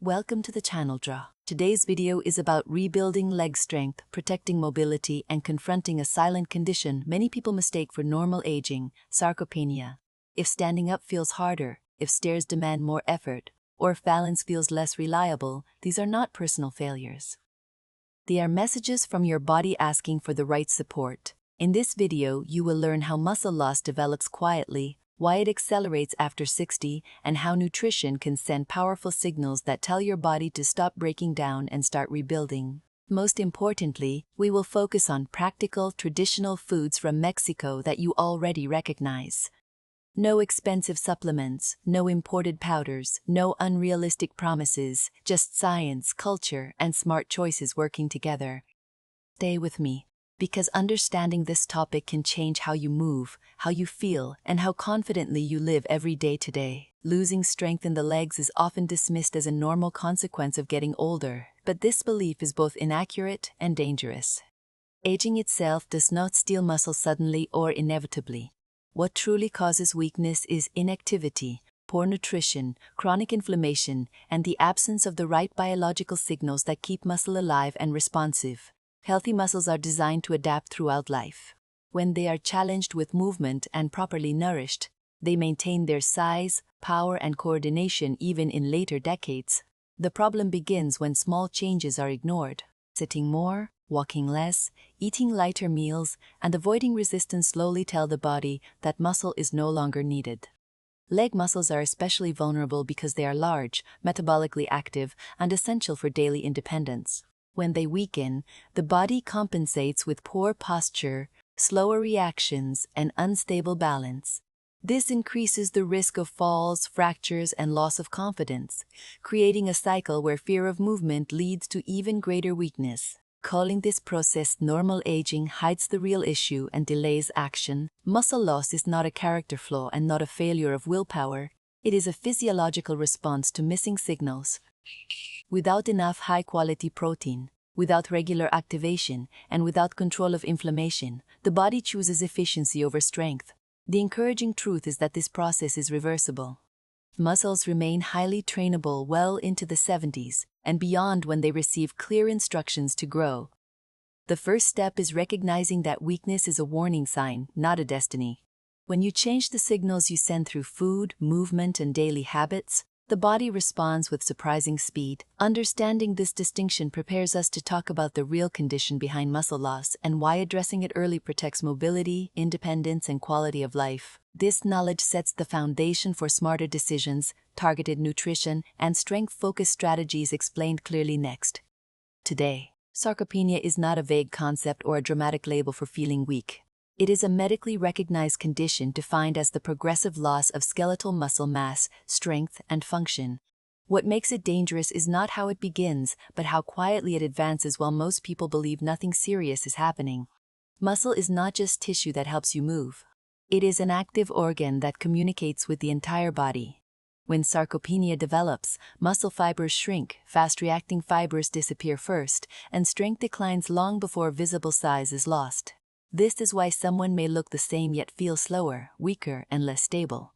Welcome to the channel Draw. Today's video is about rebuilding leg strength, protecting mobility, and confronting a silent condition many people mistake for normal aging, sarcopenia. If standing up feels harder, if stairs demand more effort, or if balance feels less reliable, these are not personal failures. They are messages from your body asking for the right support. In this video, you will learn how muscle loss develops quietly, why it accelerates after 60, and how nutrition can send powerful signals that tell your body to stop breaking down and start rebuilding. Most importantly, we will focus on practical, traditional foods from Mexico that you already recognize. No expensive supplements, no imported powders, no unrealistic promises, just science, culture, and smart choices working together. Stay with me, because understanding this topic can change how you move, how you feel, and how confidently you live every day today. Losing strength in the legs is often dismissed as a normal consequence of getting older, but this belief is both inaccurate and dangerous. Aging itself does not steal muscle suddenly or inevitably. What truly causes weakness is inactivity, poor nutrition, chronic inflammation, and the absence of the right biological signals that keep muscle alive and responsive. Healthy muscles are designed to adapt throughout life. When they are challenged with movement and properly nourished, they maintain their size, power, and coordination even in later decades. The problem begins when small changes are ignored. Sitting more, walking less, eating lighter meals, and avoiding resistance slowly tell the body that muscle is no longer needed. Leg muscles are especially vulnerable because they are large, metabolically active, and essential for daily independence. When they weaken, the body compensates with poor posture, slower reactions, and unstable balance. This increases the risk of falls, fractures, and loss of confidence, creating a cycle where fear of movement leads to even greater weakness. Calling this process normal aging hides the real issue and delays action. Muscle loss is not a character flaw and not a failure of willpower. It is a physiological response to missing signals. Without enough high-quality protein, without regular activation, and without control of inflammation, the body chooses efficiency over strength. The encouraging truth is that this process is reversible. Muscles remain highly trainable well into the 70s and beyond when they receive clear instructions to grow. The first step is recognizing that weakness is a warning sign, not a destiny. When you change the signals you send through food, movement, and daily habits, the body responds with surprising speed. Understanding this distinction prepares us to talk about the real condition behind muscle loss and why addressing it early protects mobility, independence, and quality of life. This knowledge sets the foundation for smarter decisions, targeted nutrition, and strength-focused strategies explained clearly next. Today, sarcopenia is not a vague concept or a dramatic label for feeling weak. It is a medically recognized condition defined as the progressive loss of skeletal muscle mass, strength, and function. What makes it dangerous is not how it begins, but how quietly it advances while most people believe nothing serious is happening. Muscle is not just tissue that helps you move. It is an active organ that communicates with the entire body. When sarcopenia develops, muscle fibers shrink, fast-reacting fibers disappear first, and strength declines long before visible size is lost. This is why someone may look the same yet feel slower, weaker, and less stable.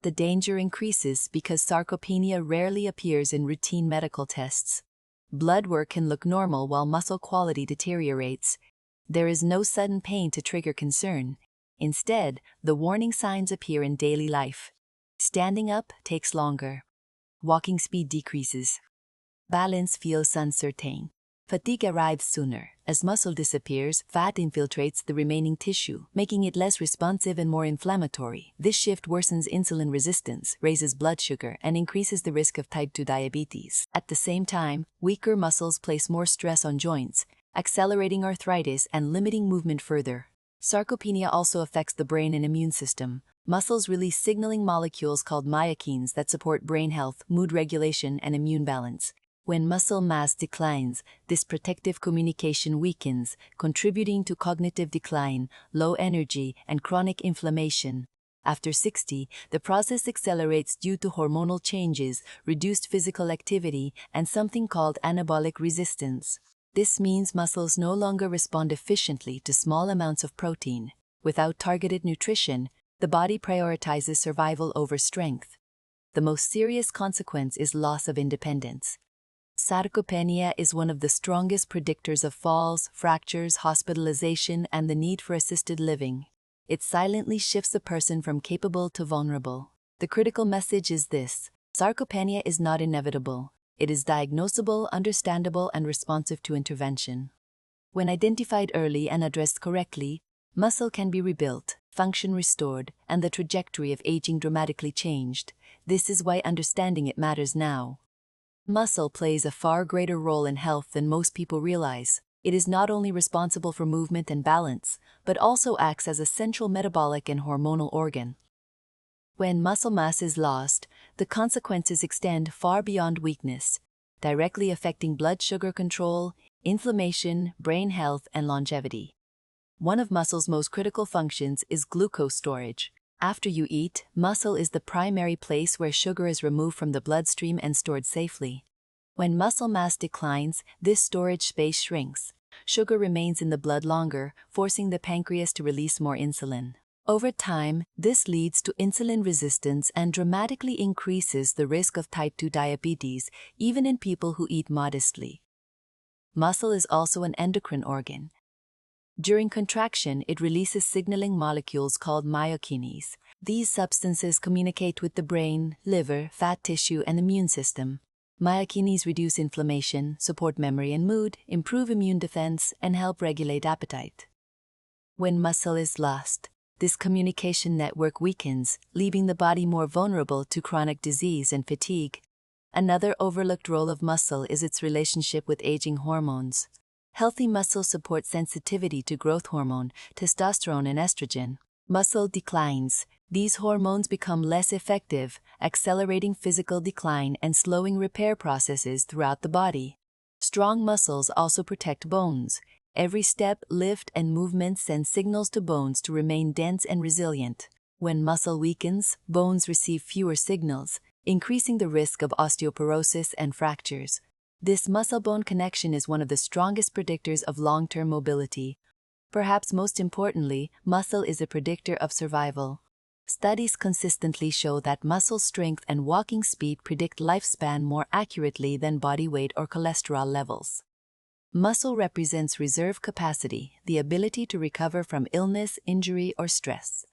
The danger increases because sarcopenia rarely appears in routine medical tests. Blood work can look normal while muscle quality deteriorates. There is no sudden pain to trigger concern. Instead, the warning signs appear in daily life. Standing up takes longer. Walking speed decreases. Balance feels uncertain. Fatigue arrives sooner. As muscle disappears, fat infiltrates the remaining tissue, making it less responsive and more inflammatory. This shift worsens insulin resistance, raises blood sugar, and increases the risk of type 2 diabetes. At the same time, weaker muscles place more stress on joints, accelerating arthritis and limiting movement further. Sarcopenia also affects the brain and immune system. Muscles release signaling molecules called myokines that support brain health, mood regulation, and immune balance. When muscle mass declines, this protective communication weakens, contributing to cognitive decline, low energy, and chronic inflammation. After 60, the process accelerates due to hormonal changes, reduced physical activity, and something called anabolic resistance. This means muscles no longer respond efficiently to small amounts of protein. Without targeted nutrition, the body prioritizes survival over strength. the most serious consequence is loss of independence. Sarcopenia is one of the strongest predictors of falls, fractures, hospitalization, and the need for assisted living. It silently shifts a person from capable to vulnerable. The critical message is this: sarcopenia is not inevitable. It is diagnosable, understandable, and responsive to intervention. When identified early and addressed correctly, muscle can be rebuilt, function restored, and the trajectory of aging dramatically changed. This is why understanding it matters now. Muscle plays a far greater role in health than most people realize. It is not only responsible for movement and balance, but also acts as a central metabolic and hormonal organ. When muscle mass is lost, the consequences extend far beyond weakness, directly affecting blood sugar control, inflammation, brain health, and longevity. One of muscle's most critical functions is glucose storage. After you eat, muscle is the primary place where sugar is removed from the bloodstream and stored safely. When muscle mass declines, this storage space shrinks. Sugar remains in the blood longer, forcing the pancreas to release more insulin. Over time, this leads to insulin resistance and dramatically increases the risk of type 2 diabetes, even in people who eat modestly. Muscle is also an endocrine organ. During contraction, it releases signaling molecules called myokines. These substances communicate with the brain, liver, fat tissue, and immune system. Myokines reduce inflammation, support memory and mood, improve immune defense, and help regulate appetite. When muscle is lost, this communication network weakens, leaving the body more vulnerable to chronic disease and fatigue. Another overlooked role of muscle is its relationship with aging hormones. Healthy muscle supports sensitivity to growth hormone, testosterone, and estrogen. Muscle declines. These hormones become less effective, accelerating physical decline and slowing repair processes throughout the body. Strong muscles also protect bones. Every step, lift, and movement send signals to bones to remain dense and resilient. When muscle weakens, bones receive fewer signals, increasing the risk of osteoporosis and fractures. This muscle-bone connection is one of the strongest predictors of long-term mobility. Perhaps most importantly, muscle is a predictor of survival. Studies consistently show that muscle strength and walking speed predict lifespan more accurately than body weight or cholesterol levels. Muscle represents reserve capacity, the ability to recover from illness, injury, or stress.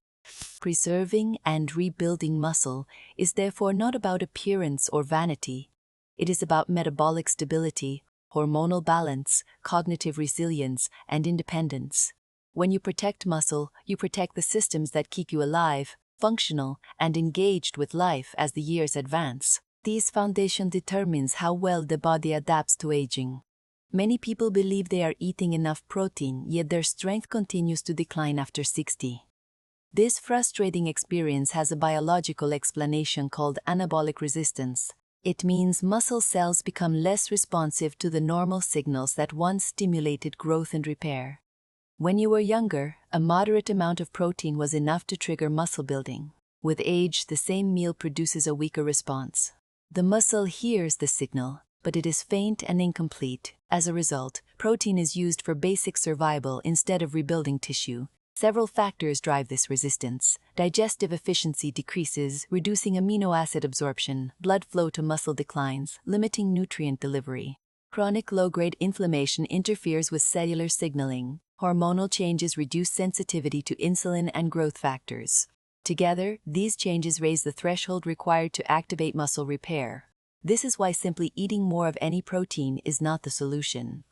Preserving and rebuilding muscle is therefore not about appearance or vanity. It is about metabolic stability, hormonal balance, cognitive resilience, and independence. When you protect muscle, you protect the systems that keep you alive, functional, and engaged with life as the years advance. This foundation determines how well the body adapts to aging. Many people believe they are eating enough protein, yet their strength continues to decline after 60. This frustrating experience has a biological explanation called anabolic resistance. It means muscle cells become less responsive to the normal signals that once stimulated growth and repair. When you were younger, a moderate amount of protein was enough to trigger muscle building. With age, the same meal produces a weaker response. The muscle hears the signal, but it is faint and incomplete. As a result, protein is used for basic survival instead of rebuilding tissue. Several factors drive this resistance. Digestive efficiency decreases, reducing amino acid absorption, blood flow to muscle declines, limiting nutrient delivery. Chronic low-grade inflammation interferes with cellular signaling. Hormonal changes reduce sensitivity to insulin and growth factors. Together, these changes raise the threshold required to activate muscle repair. This is why simply eating more of any protein is not the solution.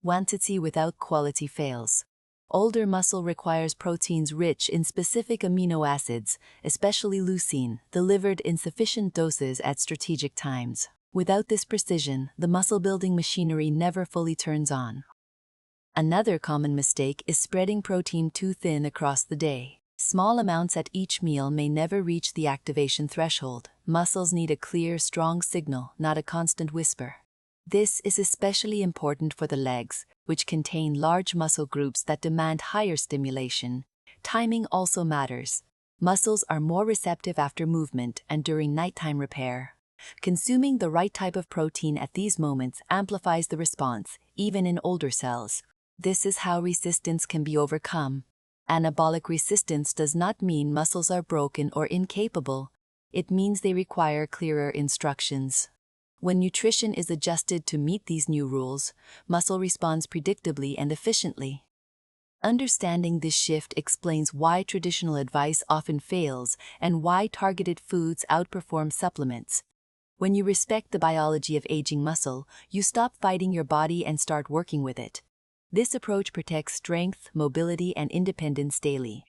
Quantity without quality fails. Older muscle requires proteins rich in specific amino acids, especially leucine, delivered in sufficient doses at strategic times. Without this precision, the muscle-building machinery never fully turns on. Another common mistake is spreading protein too thin across the day. Small amounts at each meal may never reach the activation threshold. Muscles need a clear, strong signal, not a constant whisper. This is especially important for the legs, which contain large muscle groups that demand higher stimulation. Timing also matters. Muscles are more receptive after movement and during nighttime repair. Consuming the right type of protein at these moments amplifies the response, even in older cells. This is how resistance can be overcome. Anabolic resistance does not mean muscles are broken or incapable. It means they require clearer instructions. When nutrition is adjusted to meet these new rules, muscle responds predictably and efficiently. Understanding this shift explains why traditional advice often fails and why targeted foods outperform supplements. When you respect the biology of aging muscle, you stop fighting your body and start working with it. This approach protects strength, mobility, and independence daily.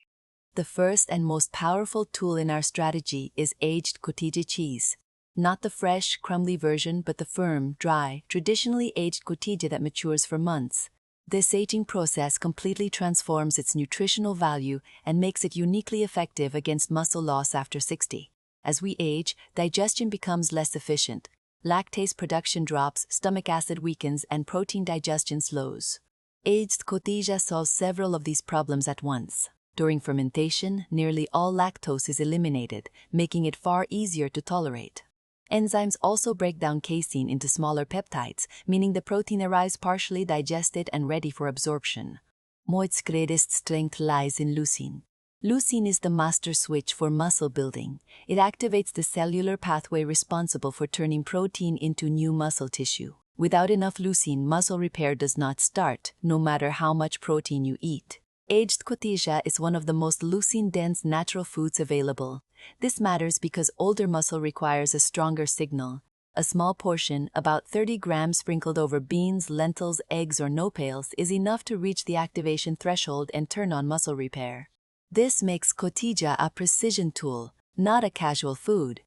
The first and most powerful tool in our strategy is aged cotija cheese. Not the fresh, crumbly version, but the firm, dry, traditionally aged cotija that matures for months. This aging process completely transforms its nutritional value and makes it uniquely effective against muscle loss after 60. As we age, digestion becomes less efficient. Lactase production drops, stomach acid weakens, and protein digestion slows. Aged cotija solves several of these problems at once. During fermentation, nearly all lactose is eliminated, making it far easier to tolerate. Enzymes also break down casein into smaller peptides, meaning the protein arrives partially digested and ready for absorption. Moit's greatest strength lies in leucine. Leucine is the master switch for muscle building. It activates the cellular pathway responsible for turning protein into new muscle tissue. Without enough leucine, muscle repair does not start, no matter how much protein you eat. Aged cotija is one of the most leucine-dense natural foods available. This matters because older muscle requires a stronger signal. A small portion, about 30 grams sprinkled over beans, lentils, eggs, or nopales, is enough to reach the activation threshold and turn on muscle repair. This makes cotija a precision tool, not a casual food.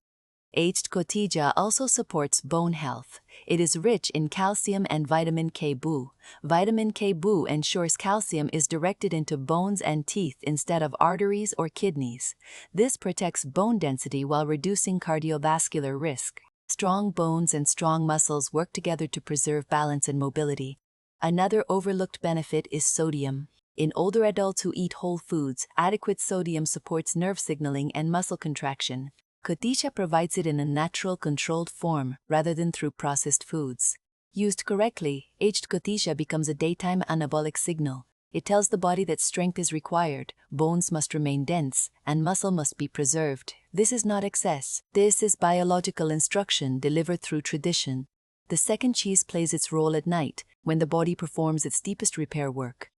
Aged cotija also supports bone health. It is rich in calcium and vitamin K2. Vitamin K2 ensures calcium is directed into bones and teeth instead of arteries or kidneys. This protects bone density while reducing cardiovascular risk. Strong bones and strong muscles work together to preserve balance and mobility. Another overlooked benefit is sodium. In older adults who eat whole foods, adequate sodium supports nerve signaling and muscle contraction. Cotija provides it in a natural, controlled form rather than through processed foods. Used correctly, aged cotija becomes a daytime anabolic signal. It tells the body that strength is required, bones must remain dense, and muscle must be preserved. This is not excess. This is biological instruction delivered through tradition. The second cheese plays its role at night, when the body performs its deepest repair work.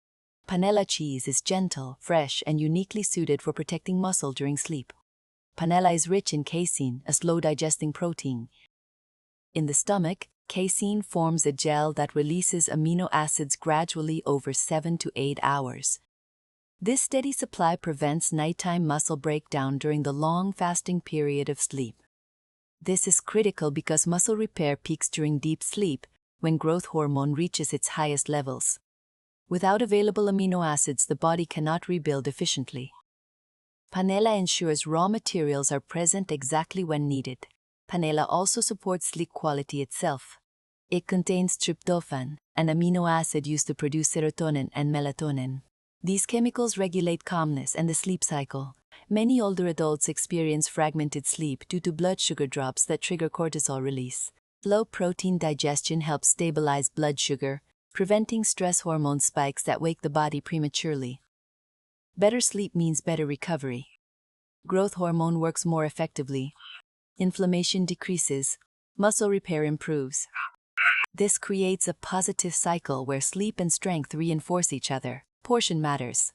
Panela cheese is gentle, fresh, and uniquely suited for protecting muscle during sleep. Panela is rich in casein, a slow-digesting protein. In the stomach, casein forms a gel that releases amino acids gradually over 7 to 8 hours. This steady supply prevents nighttime muscle breakdown during the long fasting period of sleep. This is critical because muscle repair peaks during deep sleep, when growth hormone reaches its highest levels. Without available amino acids, the body cannot rebuild efficiently. Panela ensures raw materials are present exactly when needed. Panela also supports sleep quality itself. It contains tryptophan, an amino acid used to produce serotonin and melatonin. These chemicals regulate calmness and the sleep cycle. Many older adults experience fragmented sleep due to blood sugar drops that trigger cortisol release. Low protein digestion helps stabilize blood sugar, preventing stress hormone spikes that wake the body prematurely. Better sleep means better recovery. Growth hormone works more effectively. Inflammation decreases. Muscle repair improves. This creates a positive cycle where sleep and strength reinforce each other. Portion matters.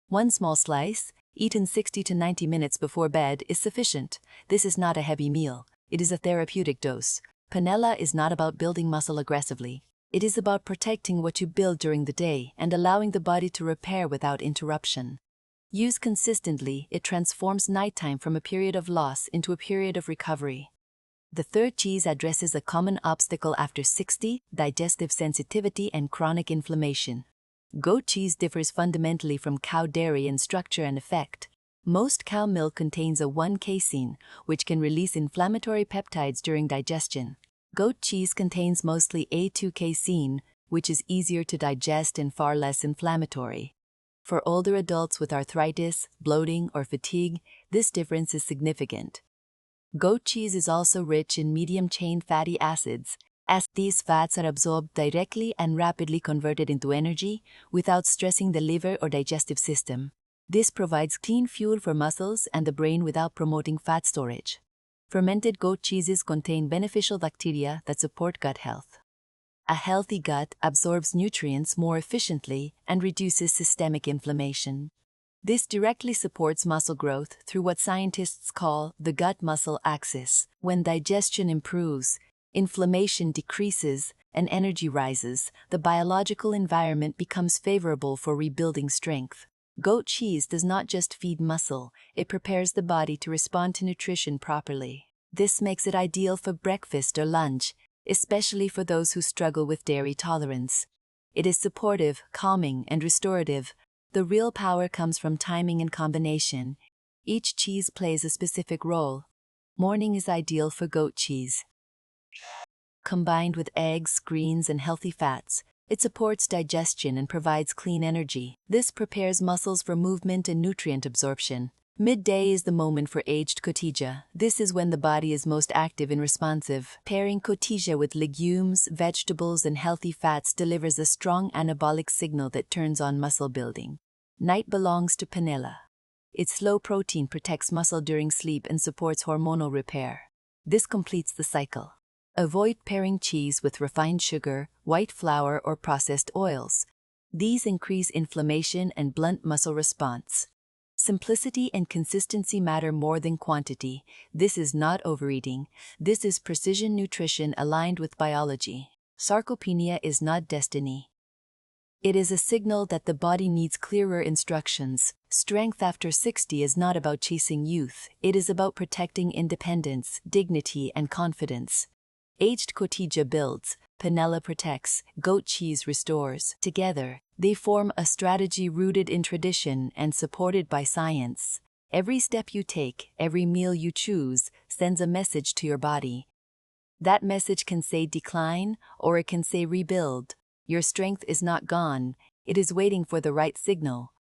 One small slice, eaten 60 to 90 minutes before bed, is sufficient. This is not a heavy meal. It is a therapeutic dose. Panela is not about building muscle aggressively. It is about protecting what you build during the day and allowing the body to repair without interruption. Used consistently, it transforms nighttime from a period of loss into a period of recovery. The third cheese addresses a common obstacle after 60, digestive sensitivity and chronic inflammation. Goat cheese differs fundamentally from cow dairy in structure and effect. Most cow milk contains a 1-casein, which can release inflammatory peptides during digestion. Goat cheese contains mostly A2-casein, which is easier to digest and far less inflammatory. For older adults with arthritis, bloating, or fatigue, this difference is significant. Goat cheese is also rich in medium-chain fatty acids, as these fats are absorbed directly and rapidly converted into energy without stressing the liver or digestive system. This provides clean fuel for muscles and the brain without promoting fat storage. Fermented goat cheeses contain beneficial bacteria that support gut health. A healthy gut absorbs nutrients more efficiently and reduces systemic inflammation. This directly supports muscle growth through what scientists call the gut-muscle axis. When digestion improves, inflammation decreases, and energy rises, the biological environment becomes favorable for rebuilding strength. Goat cheese does not just feed muscle, it prepares the body to respond to nutrition properly. This makes it ideal for breakfast or lunch, especially for those who struggle with dairy tolerance. It is supportive, calming, and restorative. The real power comes from timing and combination. Each cheese plays a specific role. Morning is ideal for goat cheese. Combined with eggs, greens, and healthy fats, it supports digestion and provides clean energy. This prepares muscles for movement and nutrient absorption. Midday is the moment for aged cotija. This is when the body is most active and responsive. Pairing cotija with legumes, vegetables, and healthy fats delivers a strong anabolic signal that turns on muscle building. Night belongs to panela. Its low protein protects muscle during sleep and supports hormonal repair. This completes the cycle. Avoid pairing cheese with refined sugar, white flour, or processed oils. These increase inflammation and blunt muscle response. Simplicity and consistency matter more than quantity. This is not overeating. This is precision nutrition aligned with biology. Sarcopenia is not destiny. It is a signal that the body needs clearer instructions. Strength after 60 is not about chasing youth. It is about protecting independence, dignity, and confidence. Aged cotija builds, panela protects, goat cheese restores. Together, they form a strategy rooted in tradition and supported by science. Every step you take, every meal you choose, sends a message to your body. That message can say decline, or it can say rebuild. Your strength is not gone, it is waiting for the right signal.